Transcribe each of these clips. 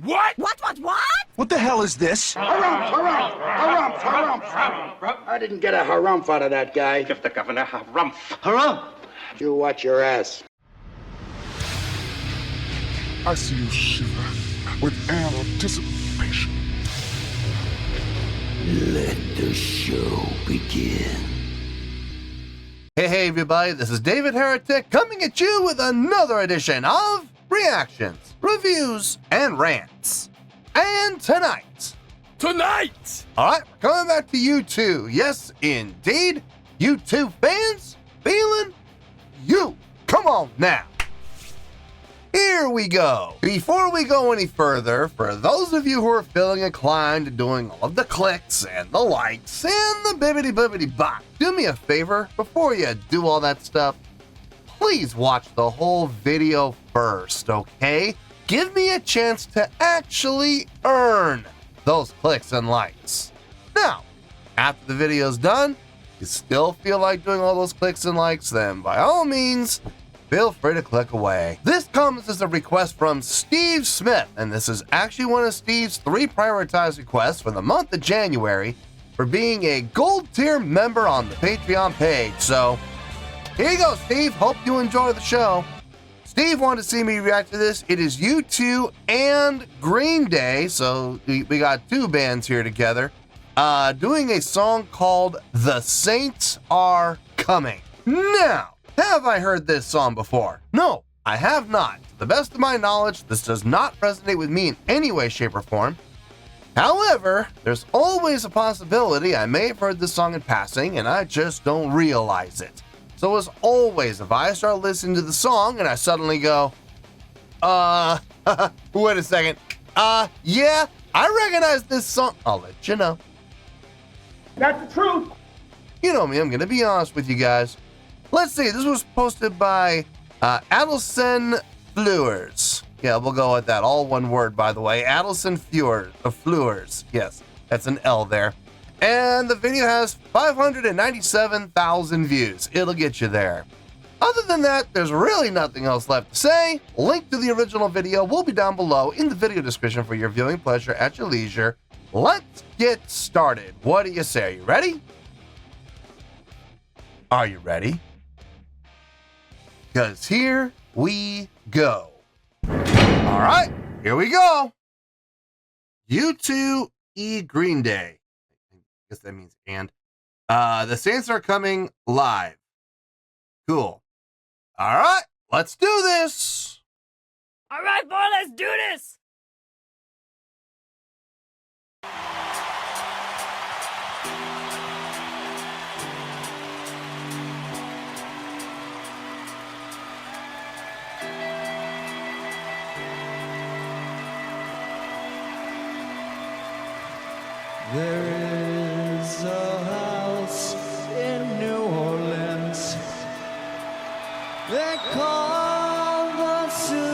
What? What? What the hell is this? Harumph. I didn't get a harumph out of that guy. Give the governor harumph. Harumph! You watch your ass. I see you shiver with anticipation. Let the show begin. Hey everybody, this is David Heretic coming at you with another edition of Reactions, Reviews, and Rants. And tonight, alright, we're coming back to U2. Yes, indeed, U2 fans, feeling you. Come on now. Here we go. Before we go any further, for those of you who are feeling inclined to doing all of the clicks and the likes and the bibbity-bibbity bop, do me a favor, before you do all that stuff, please watch the whole video first, okay? Give me a chance to actually earn those clicks and likes. Now, after the video's done, you still feel like doing all those clicks and likes, then by all means, feel free to click away. This comes as a request from Steve Smith, and this is actually one of Steve's 3 prioritized requests for the month of January for being a gold tier member on the Patreon page. So here you go, Steve. Hope you enjoy the show. Steve wanted to see me react to this. It is U2 and Green Day, so we got 2 bands here together, doing a song called The Saints Are Coming. Now, have I heard this song before? No, I have not. To the best of my knowledge, this does not resonate with me in any way, shape, or form. However, there's always a possibility I may have heard this song in passing and I just don't realize it. So as always, if I start listening to the song and I suddenly go, wait a second, yeah, I recognize this song, I'll let you know. That's the truth. You know me, I'm gonna be honest with you guys. Let's see, this was posted by Adelson Fleurs. Yeah, we'll go with that. All one word, by the way. Adelson Fleurs. Yes, that's an L there. And the video has 597,000 views. It'll get you there. Other than that, there's really nothing else left to say. Link to the original video will be down below in the video description for your viewing pleasure at your leisure. Let's get started. What do you say? Are you ready? Are you ready? Because here we go. All right, here we go. U2 Green Day. I guess that means and. The Saints Are Coming live. Cool. All right, let's do this. All right, boy, let's do this. There is a house in New Orleans they call the Superdome.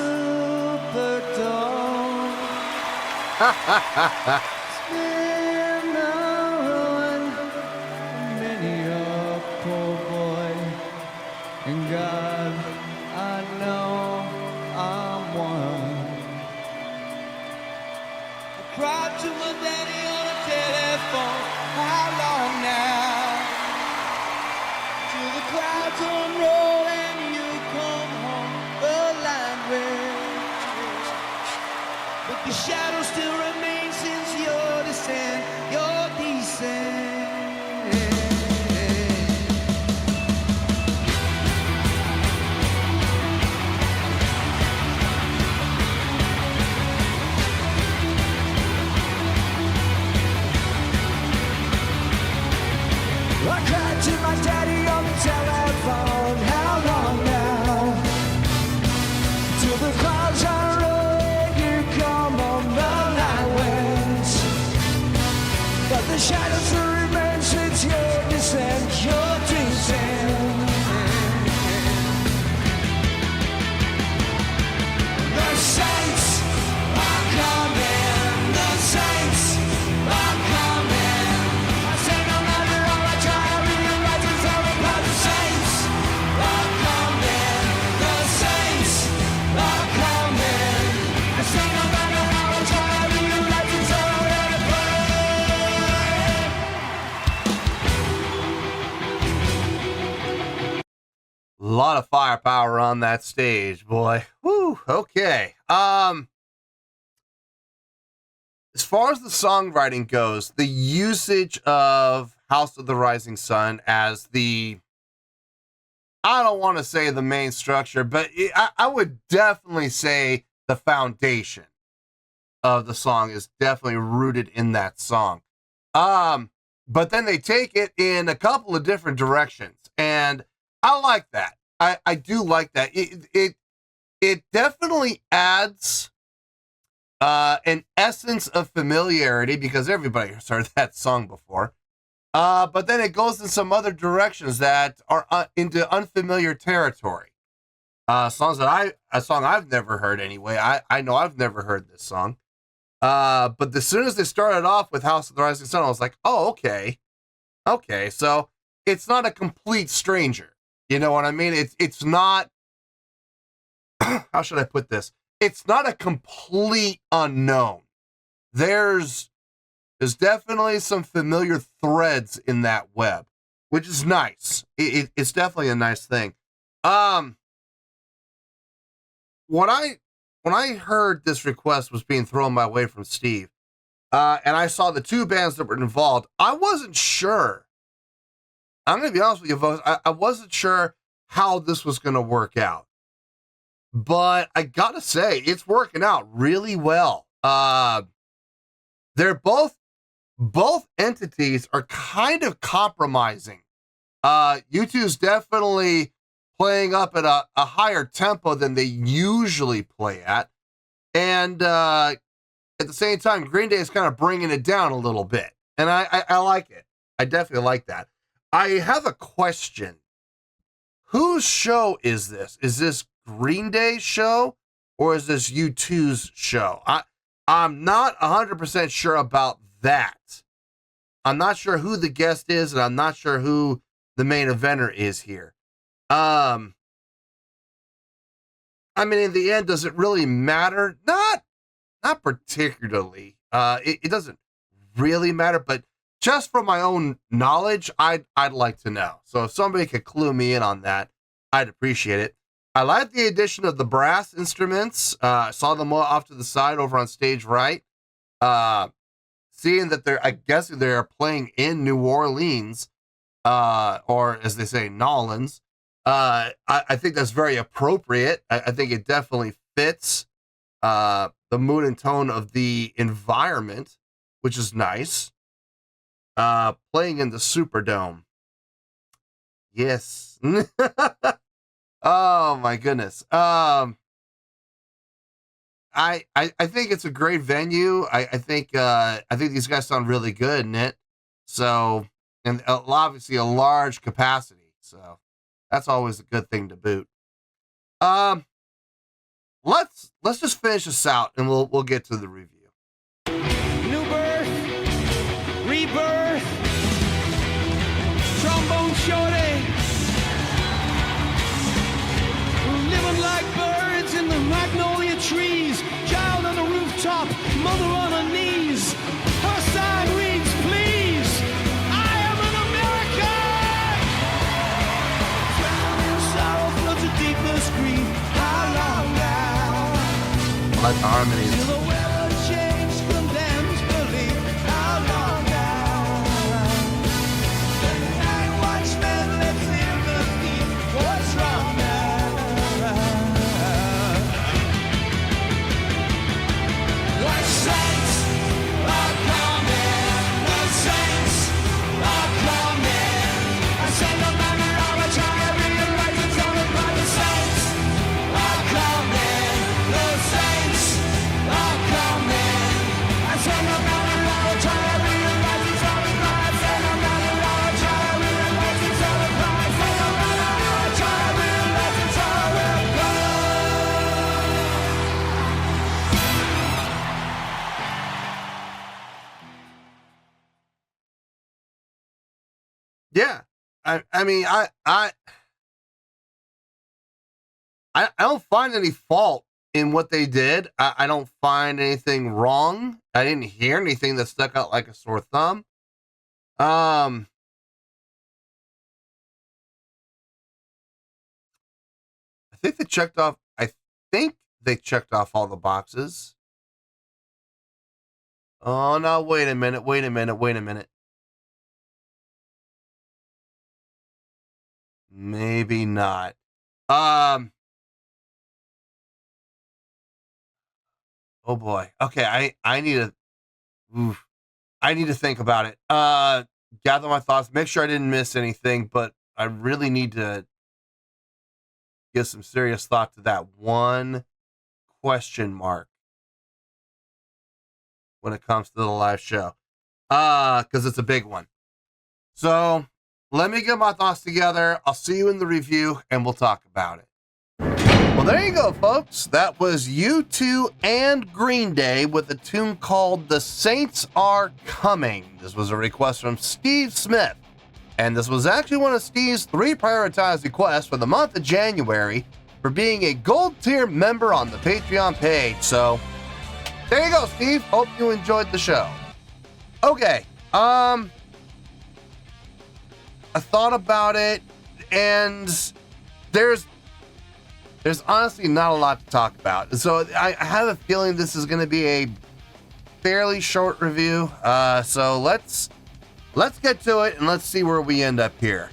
It's been a ruin, many a poor boy, and God, I know I'm one. I cried to my daddy on the telephone. How long now? Till the clouds unroll and you come home. The line waves, but the shadow still remains since your descent. Your descent. I cried to my daddy on the telephone. How long now? Till the clouds are rolling, you come on the night winds, but the shadows will remain. lot of firepower on that stage, boy. Woo, okay. As far as the songwriting goes, the usage of House of the Rising Sun as the, I don't want to say the main structure, but I would definitely say the foundation of the song is definitely rooted in that song. But then they take it in a couple of different directions, and I like that. I do like that. It definitely adds an essence of familiarity because everybody has heard that song before. But then it goes in some other directions that are into unfamiliar territory. A song I've never heard anyway. I know I've never heard this song. But as soon as they started off with House of the Rising Sun, I was like, oh, okay. Okay, so it's not a complete stranger. You know what I mean? It's not, how should I put this? It's not a complete unknown. There's definitely some familiar threads in that web, which is nice. It's definitely a nice thing. When I heard this request was being thrown my way from Steve, and I saw the two bands that were involved, I wasn't sure. I'm going to be honest with you, folks. I wasn't sure how this was going to work out. But I got to say, it's working out really well. They're both entities are kind of compromising. U2's definitely playing up at a higher tempo than they usually play at. And at the same time, Green Day is kind of bringing it down a little bit. And I like it. I definitely like that. I have a question. Whose show is this? Is this Green Day's show or is this U2's show? I'm not 100% sure about that. I'm not sure who the guest is, and I'm not sure who the main eventer is here. I mean, in the end, does it really matter? Not particularly. It doesn't really matter, but just from my own knowledge, I'd like to know. So if somebody could clue me in on that, I'd appreciate it. I like the addition of the brass instruments. I saw them off to the side over on stage right. Seeing that I guess they're playing in New Orleans, or as they say, Nolans. I think that's very appropriate. I think it definitely fits the mood and tone of the environment, which is nice. Playing in the Superdome. Yes. Oh my goodness. I think it's a great venue. I think these guys sound really good in it. So, and obviously a large capacity. So that's always a good thing to boot. Let's just finish this out and we'll get to the review. New birth, rebirth, trombone shorty, living like birds in the magnolia trees, child on the rooftop, mother on her knees. Her sign reads, please, I am an American. Drowning sorrow floods a deepest grief. How long now? I like the harmonies. Till the weather change condemns belief. How long now? The night watchman lets in the thief. What's wrong now? The saints are coming. The saints are coming. I send a banner on a chariot and light the tone by the saints are coming. The saints are coming. I send a banner on a chariot and light the tone by the saints. I send a banner on a chariot and light the tone by the saints. Send a banner on a chariot and light the tone by the saints. Yeah. I mean, I don't find any fault in what they did. I don't find anything wrong. I didn't hear anything that stuck out like a sore thumb. think they checked off. I think they checked off all the boxes. Oh, no, wait a minute. Maybe not. Oh boy. Okay, I need to think about it. Gather my thoughts, make sure I didn't miss anything, but I really need to give some serious thought to that one question mark when it comes to the live show. Because it's a big one. So let me get my thoughts together. I'll see you in the review and we'll talk about it. Well, there you go, folks. That was U2 and Green Day with a tune called The Saints Are Coming. This was a request from Steve Smith. And this was actually one of Steve's 3 prioritized requests for the month of January for being a gold tier member on the Patreon page. So there you go, Steve. Hope you enjoyed the show. Okay. I thought about it, and there's honestly not a lot to talk about. So I have a feeling this is going to be a fairly short review. So let's get to it and let's see where we end up here.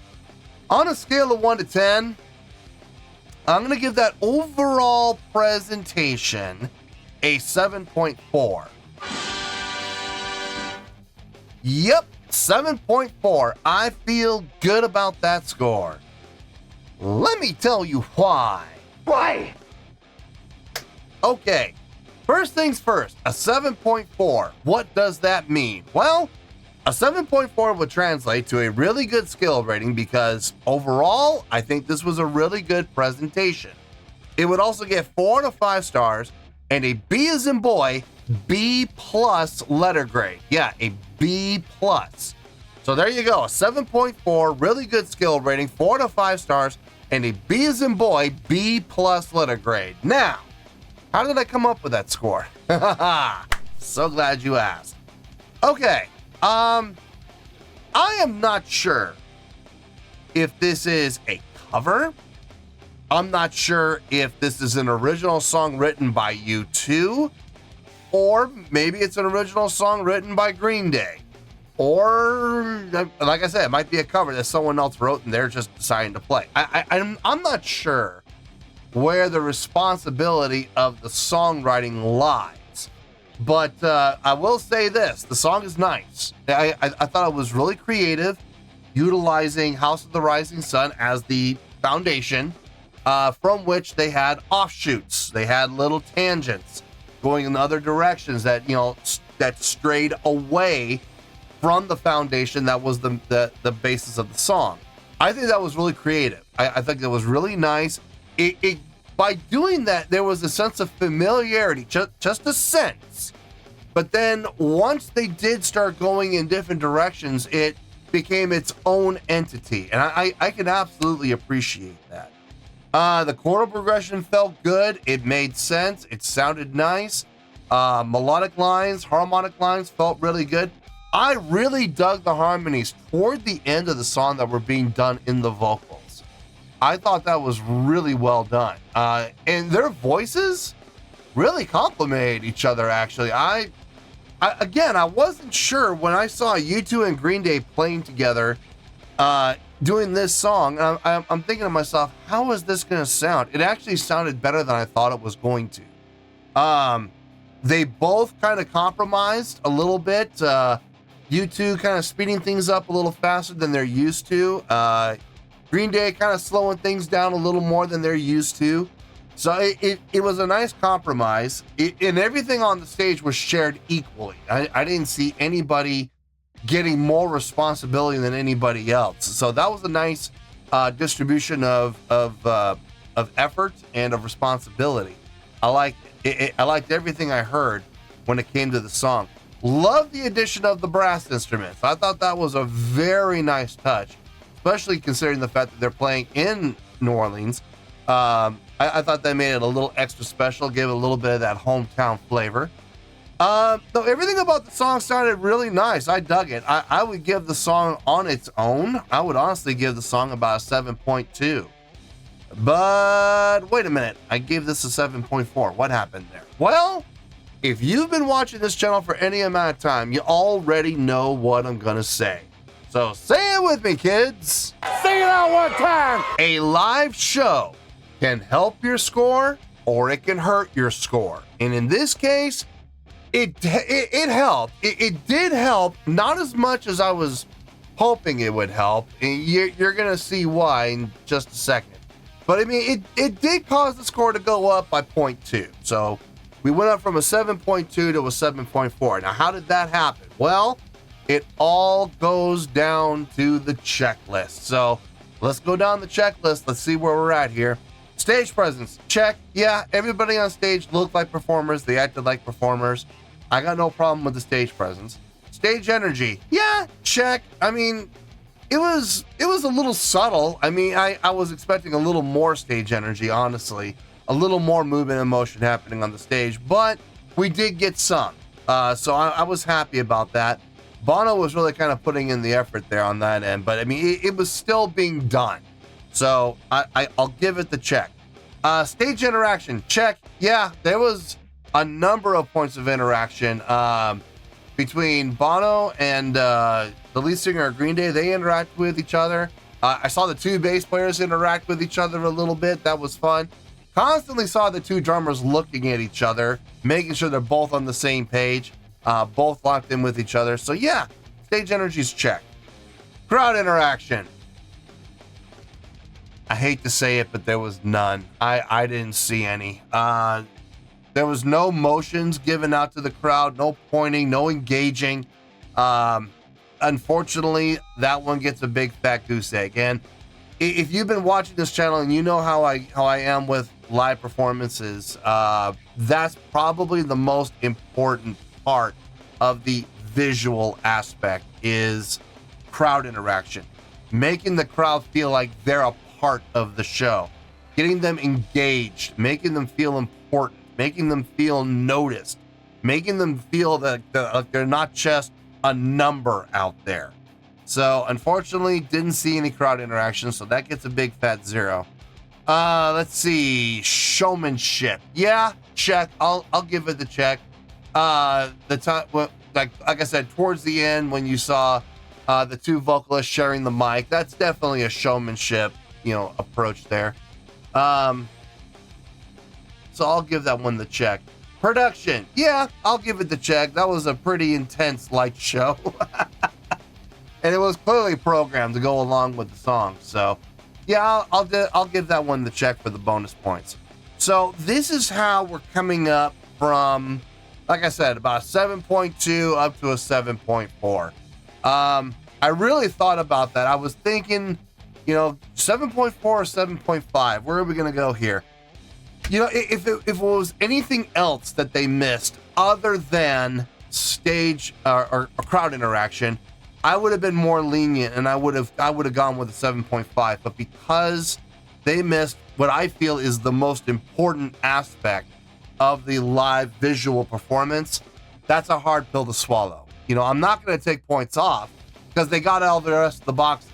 On a scale of 1 to 10, I'm going to give that overall presentation a 7.4. Yep, 7.4. I feel good about that score. Let me tell you why. Why? Okay, first things first, a 7.4. What does that mean? Well, a 7.4 would translate to a really good skill rating because overall, I think this was a really good presentation. It would also get 4 out of 5 stars and a B as in boy, B plus letter grade. Yeah, a B plus. So there you go, a 7.4, really good skill rating, 4 out of 5 stars, and a B as in boy, B plus letter grade. Now, how did I come up with that score? So glad you asked. Okay, I am not sure if this is a cover. I'm not sure if this is an original song written by U2, or maybe it's an original song written by Green Day. Or, like I said, it might be a cover that someone else wrote and they're just deciding to play. I'm not sure where the responsibility of the songwriting lies. But I will say this, the song is nice. I thought it was really creative, utilizing House of the Rising Sun as the foundation, from which they had offshoots. They had little tangents going in other directions that, that strayed away from the foundation that was the basis of the song. I think that was really creative. I think that was really nice. By doing that, there was a sense of familiarity, just a sense. But then once they did start going in different directions, it became its own entity. And I can absolutely appreciate that. The chordal progression felt good. It made sense. It sounded nice. Melodic lines, harmonic lines felt really good. I really dug the harmonies toward the end of the song that were being done in the vocals. I thought that was really well done. And their voices really complimented each other, actually. I wasn't sure when I saw U2 and Green Day playing together, doing this song. I'm thinking to myself, how is this going to sound? It actually sounded better than I thought it was going to. They both kind of compromised a little bit. U2 kind of speeding things up a little faster than they're used to. Green Day kind of slowing things down a little more than they're used to. So it was a nice compromise. And everything on the stage was shared equally. I didn't see anybody getting more responsibility than anybody else. So that was a nice distribution of effort and of responsibility. I liked everything I heard when it came to the song. Love the addition of the brass instruments. I thought that was a very nice touch, especially considering the fact that they're playing in New Orleans. I thought that made it a little extra special, gave it a little bit of that hometown flavor. Though everything about the song sounded really nice. I dug it. I would give the song on its own, I would honestly give the song about a 7.2. But wait a minute, I gave this a 7.4. What happened there? Well, if you've been watching this channel for any amount of time, you already know what I'm gonna say. So say it with me, kids. Sing it out one time. A live show can help your score or it can hurt your score. And in this case, it helped. It did help, not as much as I was hoping it would help. And you're gonna see why in just a second. But I mean, it did cause the score to go up by 0.2. So we went up from a 7.2 to a 7.4. Now, how did that happen? Well, it all goes down to the checklist. So let's go down the checklist. Let's see where we're at here. Stage presence, check. Yeah, everybody on stage looked like performers. They acted like performers. I got no problem with the stage presence. Stage energy, yeah, check. I mean, it was a little subtle. I mean, I was expecting a little more stage energy, honestly. A little more movement and motion happening on the stage, but we did get some. So I was happy about that. Bono was really kind of putting in the effort there on that end, but I mean, it was still being done. So I'll give it the check. Stage interaction, check. Yeah, there was a number of points of interaction between Bono and the lead singer of Green Day. They interact with each other. I saw the two bass players interact with each other a little bit. That was fun. Constantly saw the two drummers looking at each other, making sure they're both on the same page, both locked in with each other. So yeah, stage energy's check. Crowd interaction. I hate to say it, but there was none. I didn't see any. There was no motions given out to the crowd, no pointing, no engaging. Unfortunately, that one gets a big fat goose egg. And if you've been watching this channel and you know how I am with live performances, that's probably the most important part of the visual aspect is crowd interaction. Making the crowd feel like they're a part of the show, getting them engaged, making them feel important, making them feel noticed, making them feel that they're not just a number out there. So unfortunately, didn't see any crowd interaction, so that gets a big fat 0. Let's see, showmanship. Yeah, check. I'll give it the check. The time, like I said, towards the end when you saw the two vocalists sharing the mic, that's definitely a showmanship, approach there. So I'll give that one the check. Production, yeah, I'll give it the check. That was a pretty intense light show. And it was clearly programmed to go along with the song. So yeah, I'll give that one the check for the bonus points. So this is how we're coming up from, like I said, about a 7.2 up to a 7.4. I really thought about that. I was thinking, 7.4 or 7.5. Where are we going to go here? If it was anything else that they missed other than stage or crowd interaction, I would have been more lenient and I would have gone with a 7.5. But because they missed what I feel is the most important aspect of the live visual performance, that's a hard pill to swallow. I'm not going to take points off because they got all the rest of the boxes.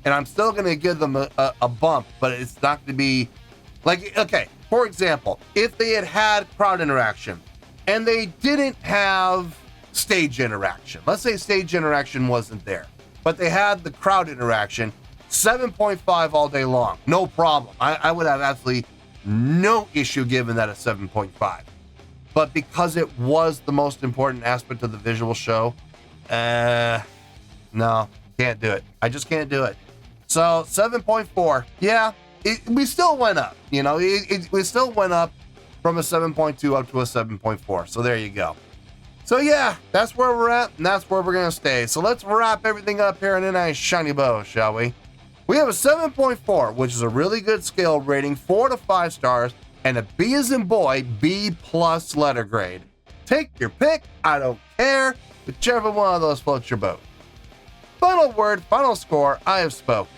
And I'm still going to give them a bump, but it's not going to be like, okay, for example, if they had crowd interaction and they didn't have stage interaction, let's say stage interaction wasn't there, but they had the crowd interaction, 7.5 all day long, no problem. I would have absolutely no issue giving that a 7.5. But because it was the most important aspect of the visual show, no, can't do it. I just can't do it. So 7.4, yeah, we still went up. We still went up from a 7.2 up to a 7.4. So there you go. So yeah, that's where we're at, and that's where we're gonna stay. So let's wrap everything up here in a nice shiny bow, shall we? We have a 7.4, which is a really good scale rating, 4 to 5 stars, and a B as in boy, B+ letter grade. Take your pick, I don't care, whichever one of those floats your boat. Final word, final score, I have spoken.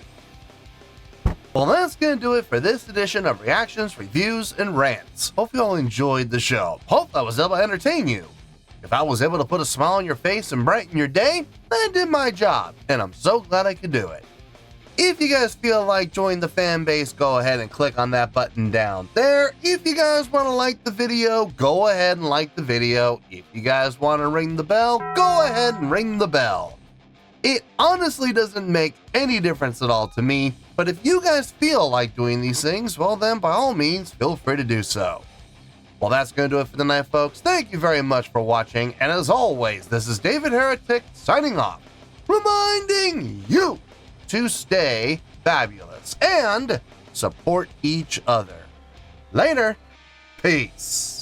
Well, that's going to do it for this edition of Reactions, Reviews, and Rants. Hope you all enjoyed the show. Hope I was able to entertain you. If I was able to put a smile on your face and brighten your day, then I did my job, and I'm so glad I could do it. If you guys feel like joining the fan base, go ahead and click on that button down there. If you guys want to like the video, go ahead and like the video. If you guys want to ring the bell, go ahead and ring the bell. It honestly doesn't make any difference at all to me, but if you guys feel like doing these things, well then by all means, feel free to do so. Well, that's going to do it for tonight, folks. Thank you very much for watching, and as always, this is David Heretic signing off, reminding you to stay fabulous and support each other. Later. Peace.